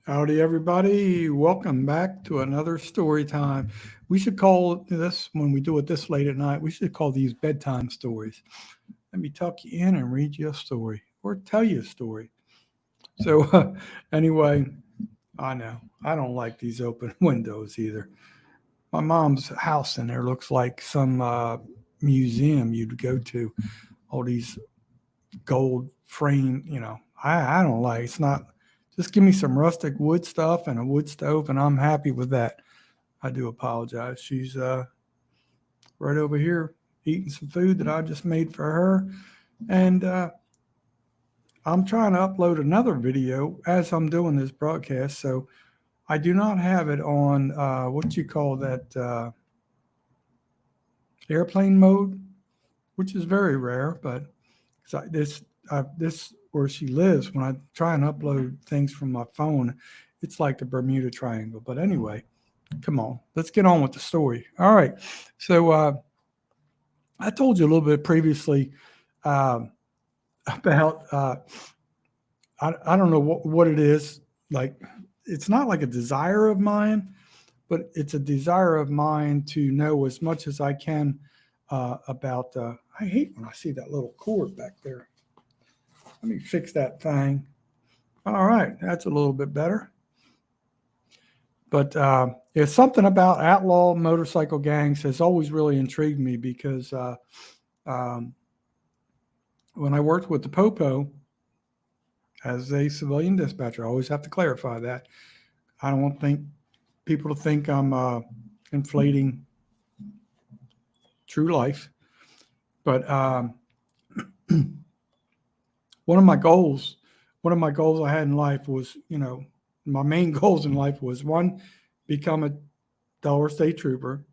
Howdy, everybody. Welcome back to another story time. We should call this, when we do it this late at night, we should call these bedtime stories. Let me tuck you in and read you a story or tell you a story. So, anyway, I know I don't like these open windows either. My mom's house in there looks like some museum you'd go to. All these gold frame, I don't like. It's not. Just give me some rustic wood stuff and a wood stove, and I'm happy with that. I do apologize. She's right over here eating some food that I just made for her, and I'm trying to upload another video as I'm doing this broadcast. So I do not have it on what you call that airplane mode, which is very rare, but this where she lives, when I try and upload things from my phone, it's like the Bermuda Triangle. But anyway, come on, let's get on with the story. All right. So I told you a little bit previously uh, about, I don't know what it is. Like, it's not like a desire of mine, but it's a desire of mine to know as much as I can about. I hate when I see that little cord back there. Let me fix that thing. All right, that's a little bit better. But there's something about outlaw motorcycle gangs has always really intrigued me because um, when I worked with the Popo as a civilian dispatcher, I always have to clarify that. I don't want people to think I'm inflating true life. But one of my goals, I had in life was, my main goals in life was one, become a Delaware State Trooper.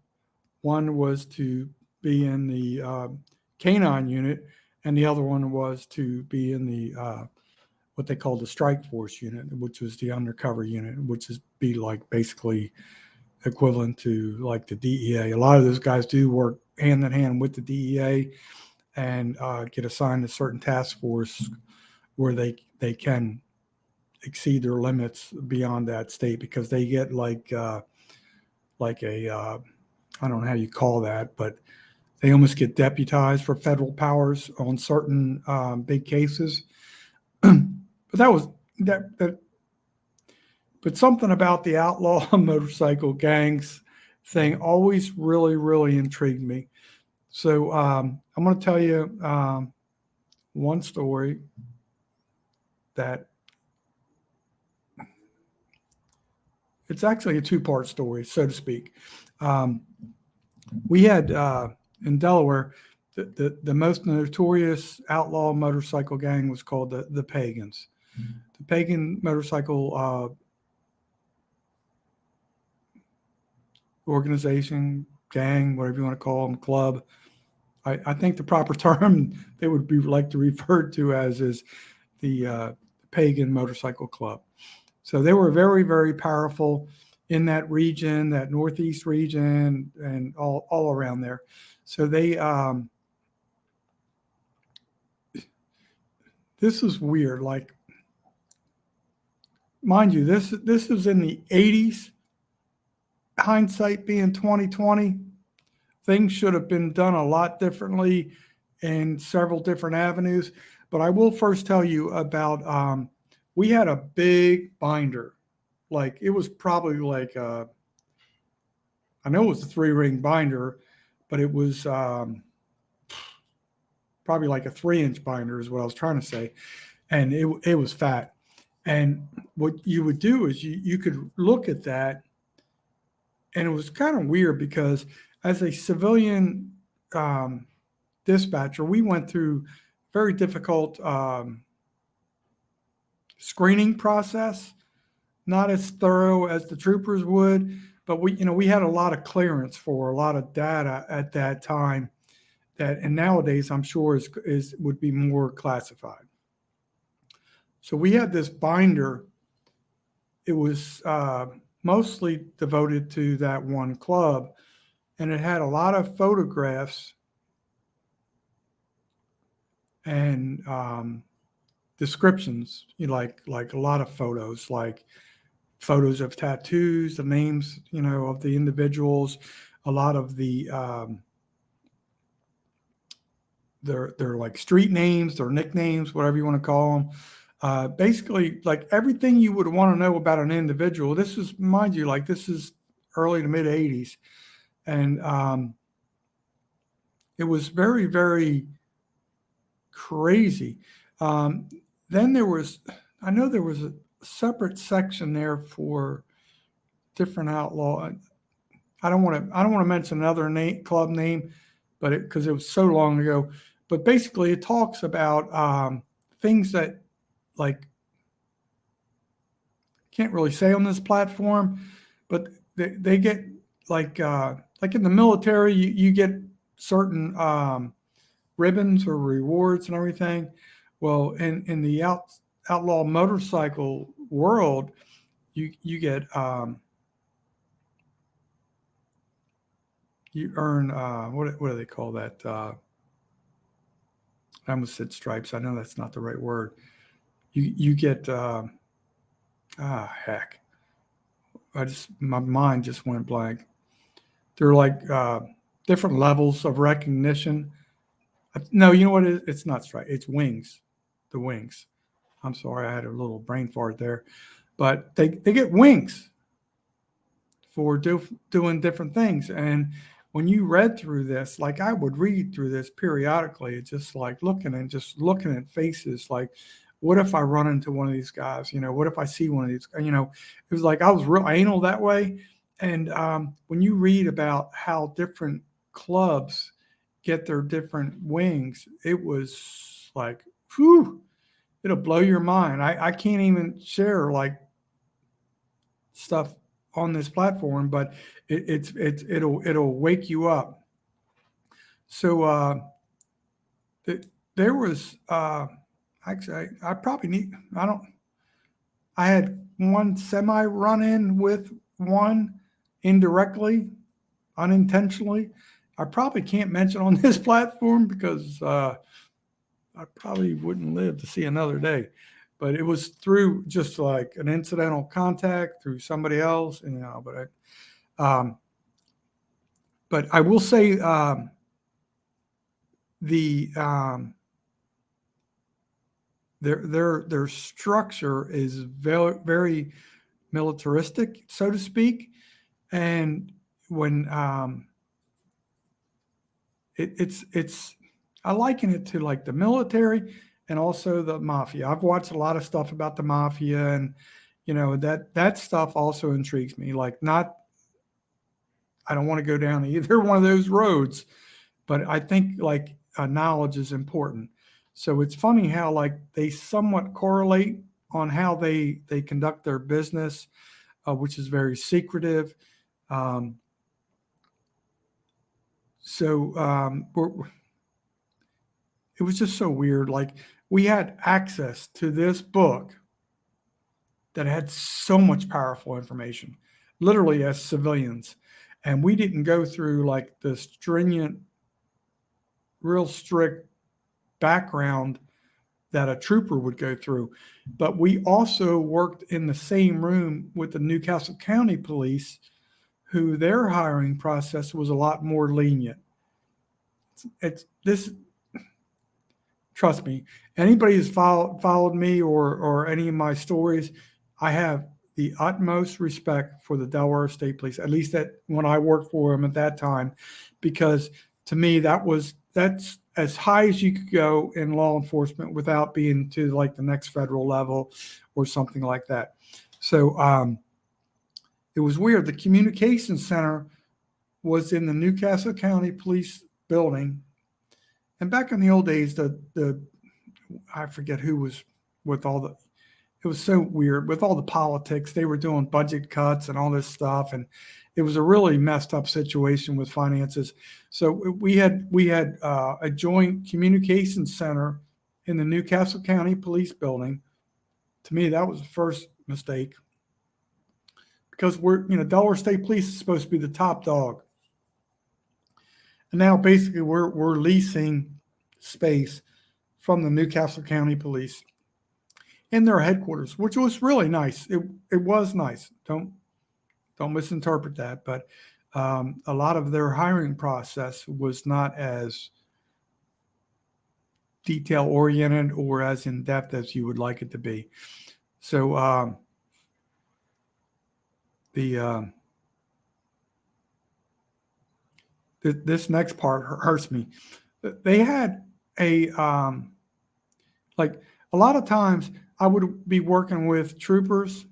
One was to be in the canine unit, and the other one was to be in the what they call the strike force unit, which was the undercover unit, which is be like basically equivalent to like the DEA. A lot of those guys do work hand in hand with the DEA and get assigned a certain task force where they can exceed their limits beyond that state because they get like a I don't know how you call that, but they almost get deputized for federal powers on certain big cases. But that was that. But something about the outlaw motorcycle gangs thing always really, really intrigued me. So I'm going to tell you one story that it's actually a two-part story, so to speak. Um, we had in Delaware, the most notorious outlaw motorcycle gang was called the Pagans. The Pagan motorcycle organization, gang, whatever you want to call them, club. I think the proper term they would be like to refer to as is the Pagan Motorcycle Club. So they were very, very powerful in that region, that Northeast region, and all around there. So they, this is weird. Like, mind you, this was in the 80s. Hindsight being 2020, things should have been done a lot differently in several different avenues. But I will first tell you about we had a big binder. Like it was probably like I know it was a 3-ring binder, but it was probably like a 3-inch binder is what I was trying to say. And it was fat. And what you would do is you could look at that, and it was kind of weird because as a civilian um, dispatcher, we went through very difficult screening process, not as thorough as the troopers would, but we had a lot of clearance for a lot of data at that time that, and nowadays I'm sure is would be more classified. So we had this binder. It was mostly devoted to that one club, and it had a lot of photographs and descriptions, like a lot of photos, like photos of tattoos, the names, of the individuals, a lot of the their like street names, their nicknames, whatever you want to call them. Basically, like everything you would want to know about an individual. This is, mind you, like this is early to mid '80s, and it was very, very crazy. Um, then I know there was a separate section there for different outlaw. I don't want to mention another club name, but because it was so long ago. But basically, it talks about things that like can't really say on this platform, but they get like in the military, you get certain ribbons or rewards and everything. Well, in the outlaw motorcycle world, you get you earn what do they call that? I almost said stripes. I know that's not the right word. You get heck. My mind just went blank. They're like different levels of recognition. No, you know what? It's not stripes. It's wings. The wings. I'm sorry, I had a little brain fart there, but they get wings for doing different things. And when you read through this, like I would read through this periodically, just like looking at faces, like, what if I run into one of these guys? What if I see one of these? It was like I was real anal that way. And when you read about how different clubs get their different wings, it was like, whew, it'll blow your mind. I can't even share like stuff on this platform, but it'll wake you up. So there was actually I probably need I had one semi run in with one indirectly, unintentionally. I probably can't mention on this platform because I probably wouldn't live to see another day. But it was through just like an incidental contact through somebody else, but I will say the their structure is very, very militaristic, so to speak, and when it's I liken it to like the military and also the mafia. I've watched a lot of stuff about the mafia, and that stuff also intrigues me. Like, not, I don't want to go down either one of those roads, but I think like knowledge is important. So it's funny how like they somewhat correlate on how they conduct their business, which is very secretive. Um, so it was just so weird. Like, we had access to this book that had so much powerful information, literally as civilians, and we didn't go through like the stringent, real strict background that a trooper would go through. But we also worked in the same room with the Newcastle County Police, who their hiring process was a lot more lenient. It's this. Trust me, anybody who's followed me or any of my stories, I have the utmost respect for the Delaware State Police, at least that when I worked for them at that time, because to me that's as high as you could go in law enforcement without being to like the next federal level or something like that. So it was weird. The communications center was in the Newcastle County Police building. And back in the old days, the I forget who was with all the, it was so weird with all the politics. They were doing budget cuts and all this stuff, and it was a really messed up situation with finances. So we had a joint communications center in the Newcastle County Police building. To me, that was the first mistake, because Delaware State Police is supposed to be the top dog. And now basically we're leasing space from the Newcastle County Police. in their headquarters, which was really nice. It was nice. Don't misinterpret that, but a lot of their hiring process was not as detail oriented or as in depth as you would like it to be. So the this next part hurts me. They had a like a lot of times I would be working with troopers.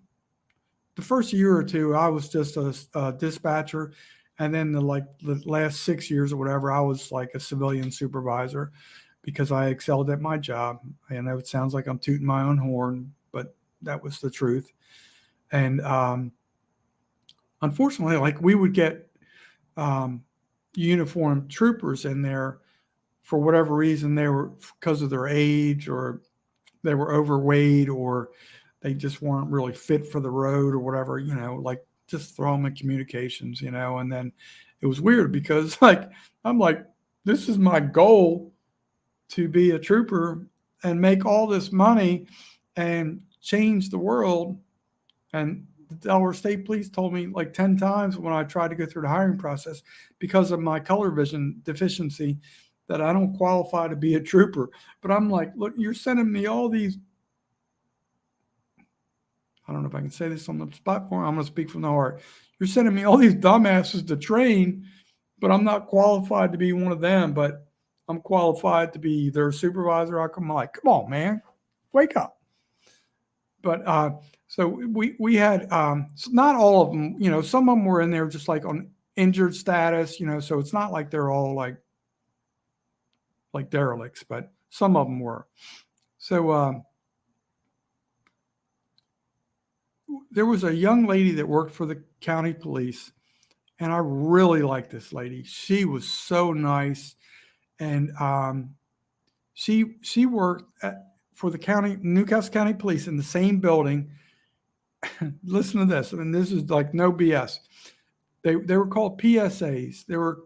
The first year or two, I was just a dispatcher, and then the last 6 years or whatever, I was like a civilian supervisor because I excelled at my job. I know it sounds like I'm tooting my own horn, but that was the truth. And unfortunately, like we would get uniformed troopers in there for whatever reason. They were because of their age, or they were overweight, or they just weren't really fit for the road or whatever, like just throw them in communications, and then it was weird because like, I'm like, this is my goal to be a trooper and make all this money and change the world. And the Delaware State Police told me like 10 times when I tried to go through the hiring process because of my color vision deficiency that I don't qualify to be a trooper. But I'm like, look, you're sending me all these. I don't know if I can say this on the platform. I'm going to speak from the heart. You're sending me all these dumbasses to train, but I'm not qualified to be one of them. But I'm qualified to be their supervisor. I'm like, come on, man, wake up. But so we had not all of them. Some of them were in there just like on injured status. So it's not like they're all like derelicts, but some of them were. So there was a young lady that worked for the county police, and I really liked this lady. She was so nice, and she worked for the Newcastle County Police in the same building. Listen to this. I mean, this is like no BS. They were called PSAs. They were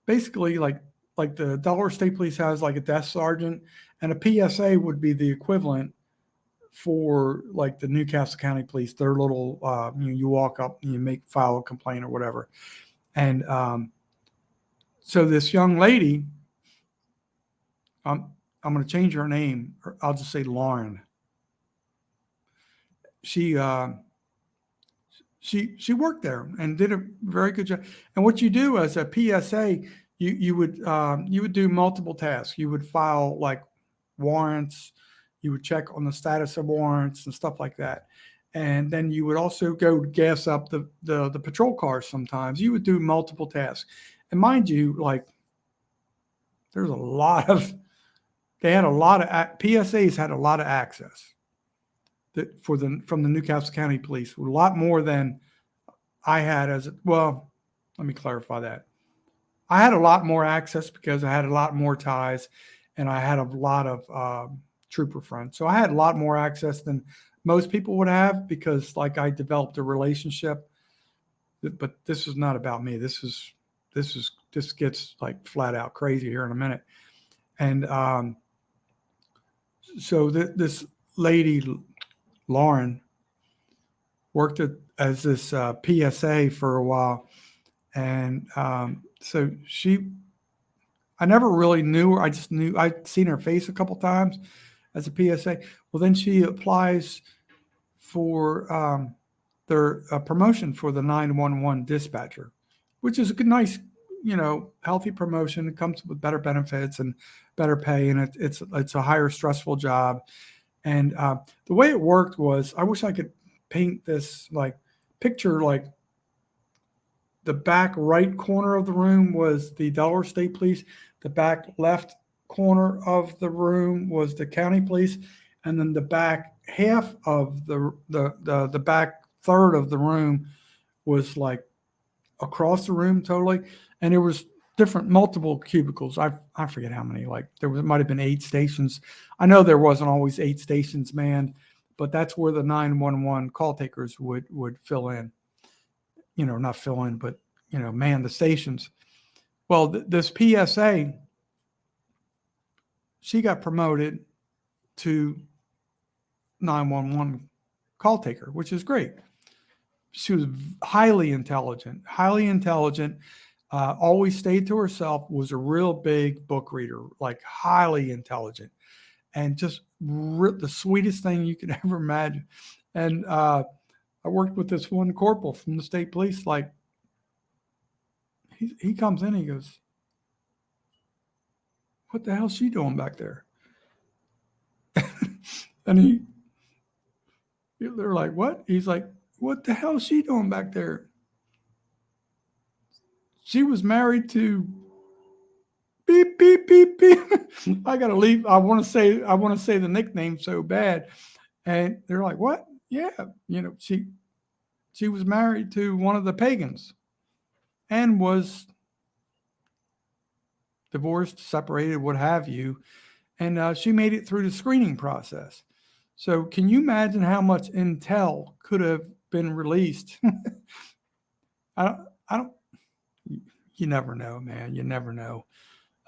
basically like the Delaware State Police has like a desk sergeant, and a PSA would be the equivalent for like the Newcastle County Police. Their little you walk up and you file a complaint or whatever. And so this young lady, I'm going to change her name. I'll just say Lauren. She worked there and did a very good job. And what you do as a PSA, you would do multiple tasks. You would file like warrants. You would check on the status of warrants and stuff like that. And then you would also go gas up the patrol cars sometimes. You would do multiple tasks. And mind you, like there's a lot of PSAs had a lot of access from the Newcastle County Police, a lot more than I had well, let me clarify that. I had a lot more access because I had a lot more ties and I had a lot of trooper friends. So I had a lot more access than most people would have because like I developed a relationship. But this is not about me. This gets like flat out crazy here in a minute. And so this lady, Lauren, worked as this PSA for a while. And so I never really knew her. I just knew I'd seen her face a couple times as a PSA. Well, then she applies for their promotion for the 911 dispatcher, which is a good, nice, healthy promotion. It comes with better benefits and better pay, and it's a higher stressful job. And the way it worked was, I wish I could paint this like picture, like the back right corner of the room was the Delaware State Police. The back left corner of the room was the county police. And then the back half of the back third of the room was like across the room totally. And there was multiple cubicles. I forget how many, like might have been 8 stations. I know there wasn't always 8 stations manned, but that's where the 911 call takers would fill in. Not fill in, but, man the stations. Well, this PSA, she got promoted to 911 call taker, which is great. She was highly intelligent, always stayed to herself, was a real big book reader, like highly intelligent, and just the sweetest thing you could ever imagine. And I worked with this one corporal from the state police. Like he comes in, he goes, "What the hell's she doing back there?" And they're like, "What?" He's like, "What the hell's she doing back there?" She was married to beep beep beep beep. I gotta leave. I want to say the nickname so bad, and they're like, "What?" Yeah, she was married to one of the pagans, and was divorced, separated, what have you, and she made it through the screening process. So, can you imagine how much intel could have been released? I don't. You never know, man. You never know.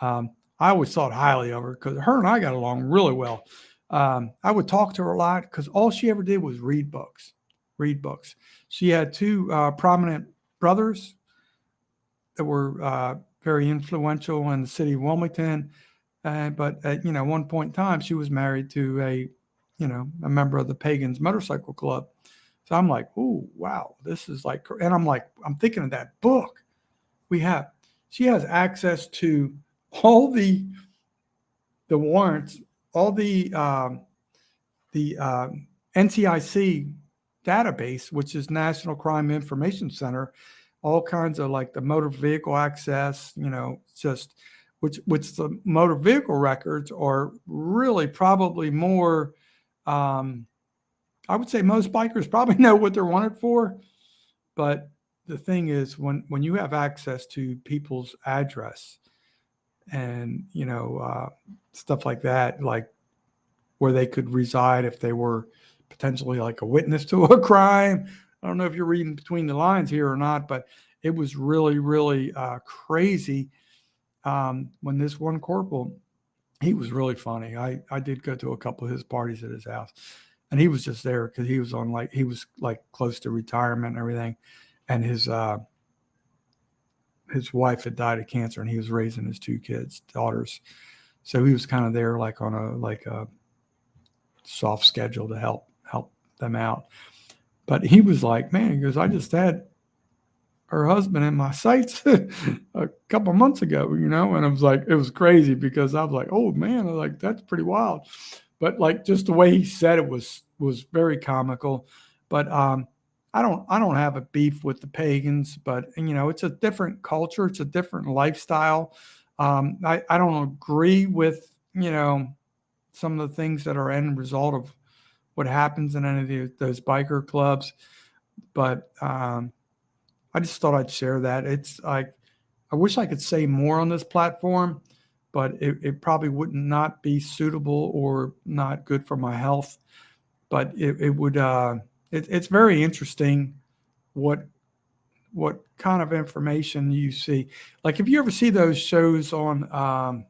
I always thought highly of her because her and I got along really well. I would talk to her a lot because all she ever did was read books. Read books. She had two prominent brothers that were very influential in the city of Wilmington. But at one point in time, she was married to a member of the Pagans Motorcycle Club. So I'm like, oh wow, this is like, and I'm thinking of that book we have. She has access to all the warrants, all the NCIC database, which is National Crime Information Center, all kinds of like the motor vehicle access, just which the motor vehicle records are really probably more. I would say most bikers probably know what they're wanted for, but the thing is when you have access to people's address and stuff like that, like where they could reside if they were potentially like a witness to a crime. I don't know if you're reading between the lines here or not, but it was really, really crazy when this one corporal, he was really funny. I did go to a couple of his parties at his house, and he was just there because he was close to retirement and everything, and his wife had died of cancer, and he was raising his two daughters, so he was kind of there like on a soft schedule to help them out. But he was like, man, he goes, I just had her husband in my sights a couple months ago, and I was like, it was crazy because I was like, oh man, I was like, that's pretty wild. But like just the way he said it was very comical. But I don't have a beef with the pagans, but it's a different culture, it's a different lifestyle. I don't agree with some of the things that are end result of what happens in any of those biker clubs. But I just thought I'd share that. It's like, I wish I could say more on this platform, but it probably would not be suitable or not good for my health. But it would, it's very interesting what kind of information you see. Like, if you ever see those shows on,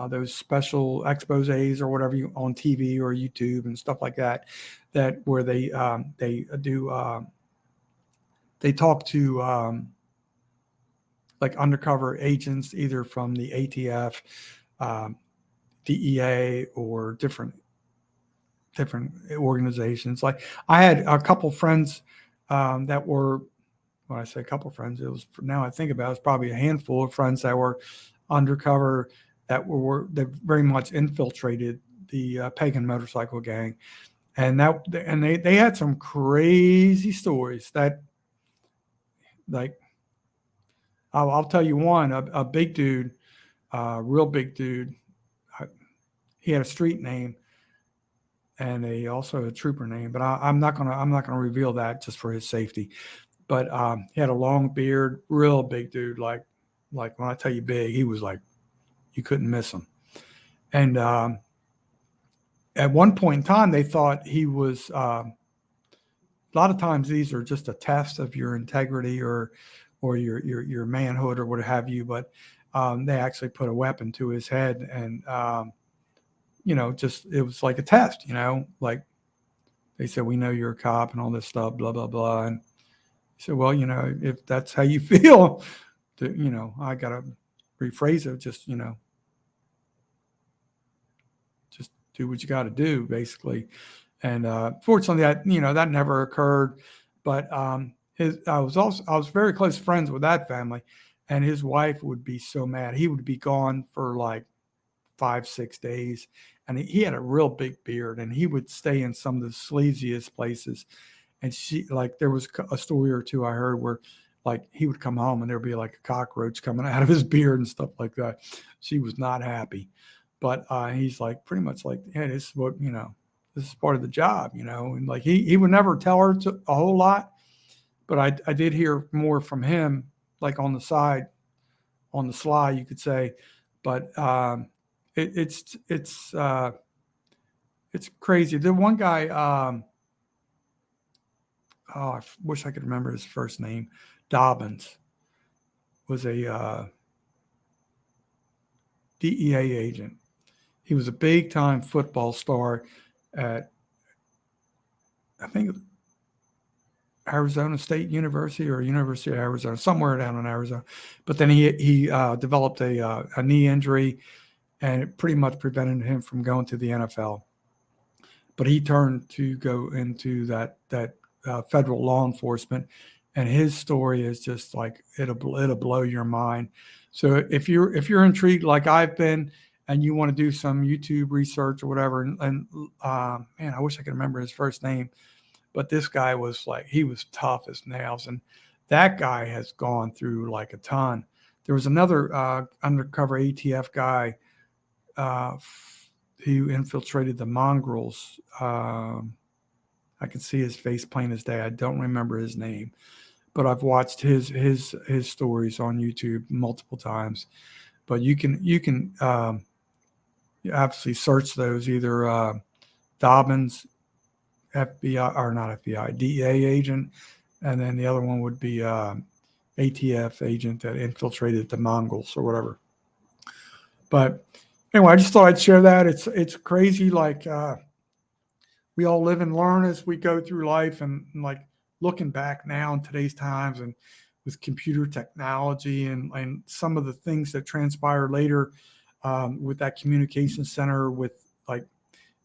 those special exposés or whatever on TV or YouTube and stuff like that, where they talk to like undercover agents, either from the ATF, DEA, or different organizations. Like, I had a couple friends that were, when I say a couple friends, it was, now I think about it, it's probably a handful of friends that were undercover, that very much infiltrated the pagan motorcycle gang, and they had some crazy stories that, like, I'll tell you one, a big dude, real big dude. He had a street name and also a trooper name, but I'm not gonna reveal that just for his safety. But he had a long beard, real big dude. Like when I tell you big, he was like, you couldn't miss him. And at one point in time, they thought he was. A lot of times, these are just a test of your integrity or your manhood or what have you. But they actually put a weapon to his head and just it was like a test, like they said, we know you're a cop and all this stuff, blah, blah, blah. And he said, well, if that's how you feel, I got to rephrase it, just do what you got to do, basically. And fortunately, that never occurred. But I was very close friends with that family, and his wife would be so mad. He would be gone for like 5, 6 days, and he had a real big beard, and he would stay in some of the sleaziest places. And she, like, there was a story or two I heard where, like, he would come home and there'd be like a cockroach coming out of his beard and stuff like that. She was not happy, but he's like pretty much like, hey, this is what this is part of the job, and like he would never tell her a whole lot, but I did hear more from him, like on the side, on the sly, you could say, but it's crazy. The one guy, I wish I could remember his first name, Dobbins, was a DEA agent. He was a big time football star at, I think, Arizona State University or University of Arizona, somewhere down in Arizona. But then he developed a knee injury, and it pretty much prevented him from going to the NFL. But he turned to go into that federal law enforcement, and his story is just like it'll blow your mind. So if you're intrigued like I've been, and you want to do some YouTube research or whatever, and man, I wish I could remember his first name, but this guy was like, he was tough as nails, and that guy has gone through like a ton. There was another undercover ATF guy who infiltrated the mongrels. I can see his face plain as day. I don't remember his name, but I've watched his stories on YouTube multiple times. But you can obviously search those, either Dobbins, FBI, or not FBI, DEA agent, and then the other one would be ATF agent that infiltrated the Mongols or whatever. But anyway, I just thought I'd share that. It's crazy. Like we all live and learn as we go through life, and like looking back now in today's times, and with computer technology and some of the things that transpire later with that communication center, with like,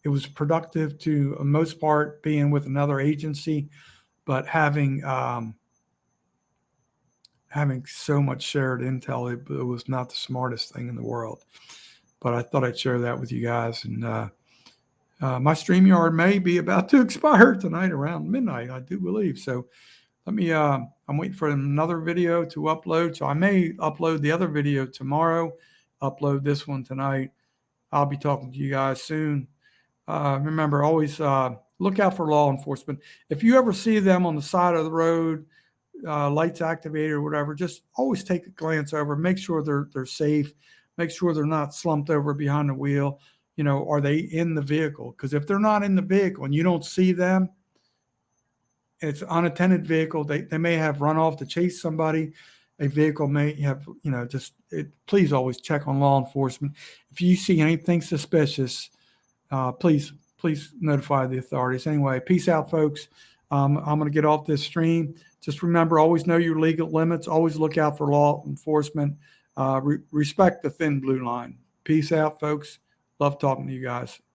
it was productive to most part being with another agency, but having so much shared intel, it was not the smartest thing in the world. But I thought I'd share that with you guys. And my StreamYard may be about to expire tonight around midnight, I do believe. So let me, I'm waiting for another video to upload. So I may upload the other video tomorrow, upload this one tonight. I'll be talking to you guys soon. Remember, always look out for law enforcement. If you ever see them on the side of the road, lights activated or whatever, just always take a glance over, make sure they're safe, make sure they're not slumped over behind the wheel. Are they in the vehicle? Because if they're not in the vehicle and you don't see them, it's an unattended vehicle. They may have run off to chase somebody. A vehicle may have, please always check on law enforcement. If you see anything suspicious, please notify the authorities. Anyway, peace out, folks. I'm going to get off this stream. Just remember, always know your legal limits. Always look out for law enforcement. Respect the thin blue line. Peace out, folks. Love talking to you guys.